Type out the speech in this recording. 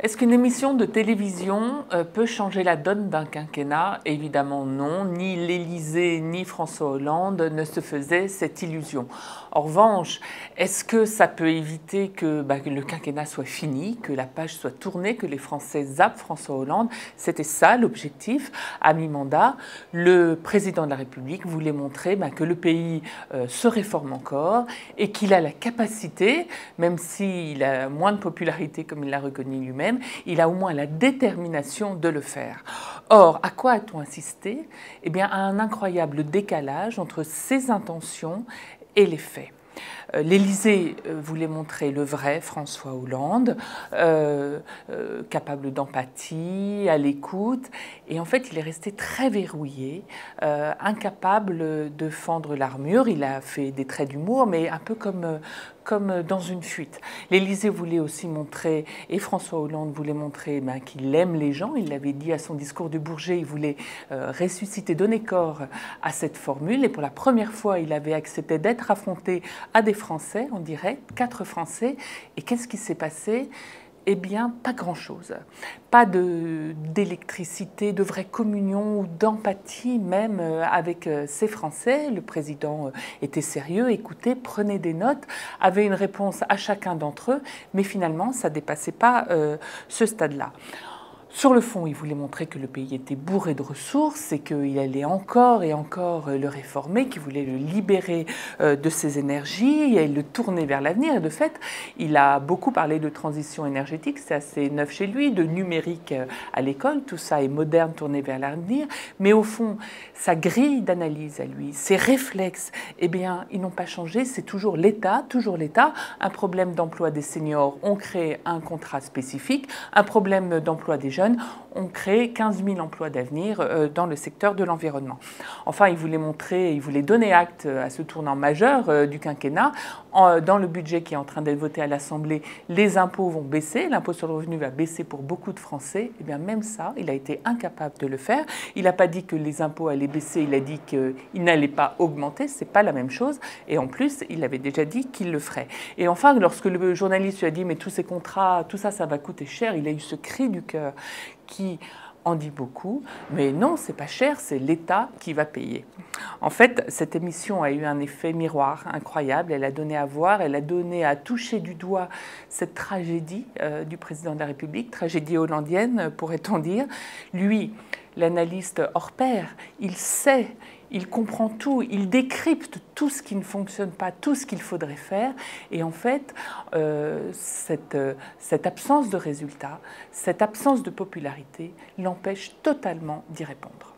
Est-ce qu'une émission de télévision peut changer la donne d'un quinquennat? Évidemment non, ni l'Élysée ni François Hollande ne se faisaient cette illusion. En revanche, est-ce que ça peut éviter que le quinquennat soit fini, que la page soit tournée, que les Français zappent François Hollande? C'était ça l'objectif. À mi-mandat, le président de la République voulait montrer que le pays se réforme encore et qu'il a la capacité, même s'il a moins de popularité comme il l'a reconnu lui-même, il a au moins la détermination de le faire. Or, à quoi a-t-on assisté? Eh bien, à un incroyable décalage entre ses intentions et les faits. L'Élysée voulait montrer le vrai François Hollande, capable d'empathie, à l'écoute, et en fait il est resté très verrouillé, incapable de fendre l'armure. Il a fait des traits d'humour, mais un peu comme dans une fuite. L'Élysée voulait aussi montrer, et François Hollande voulait montrer qu'il aime les gens. Il l'avait dit à son discours du Bourget, il voulait ressusciter, donner corps à cette formule, et pour la première fois il avait accepté d'être affronté à des Français en direct, 4 Français. Et qu'est-ce qui s'est passé? Eh bien, pas grand-chose. Pas d'électricité, de vraie communion ou d'empathie même avec ces Français. Le président était sérieux, écoutait, prenait des notes, avait une réponse à chacun d'entre eux, mais finalement, ça ne dépassait pas ce stade-là. Sur le fond, il voulait montrer que le pays était bourré de ressources et qu'il allait encore et encore le réformer, qu'il voulait le libérer de ses énergies et le tourner vers l'avenir. Et de fait, il a beaucoup parlé de transition énergétique, c'est assez neuf chez lui, de numérique à l'école, tout ça est moderne, tourné vers l'avenir. Mais au fond, sa grille d'analyse à lui, ses réflexes, eh bien, ils n'ont pas changé, c'est toujours l'État, toujours l'État. Un problème d'emploi des seniors, on crée un contrat spécifique. Un problème d'emploi des jeunes, on crée 15 000 emplois d'avenir dans le secteur de l'environnement. Enfin, il voulait montrer, il voulait donner acte à ce tournant majeur du quinquennat. Dans le budget qui est en train d'être voté à l'Assemblée, les impôts vont baisser, l'impôt sur le revenu va baisser pour beaucoup de Français. Et bien même ça, il a été incapable de le faire. Il n'a pas dit que les impôts allaient baisser, il a dit qu'ils n'allaient pas augmenter, c'est pas la même chose. Et en plus, il avait déjà dit qu'il le ferait. Et enfin, lorsque le journaliste lui a dit « mais tous ces contrats, tout ça, ça va coûter cher », il a eu ce cri du cœur qui en dit beaucoup, mais non, c'est pas cher, c'est l'État qui va payer. En fait, cette émission a eu un effet miroir incroyable, elle a donné à voir, elle a donné à toucher du doigt cette tragédie du président de la République, tragédie hollandienne, pourrait-on dire. Lui, l'analyste hors pair, il sait, il comprend tout, il décrypte tout ce qui ne fonctionne pas, tout ce qu'il faudrait faire. Et en fait, cette absence de résultats, cette absence de popularité l'empêche totalement d'y répondre.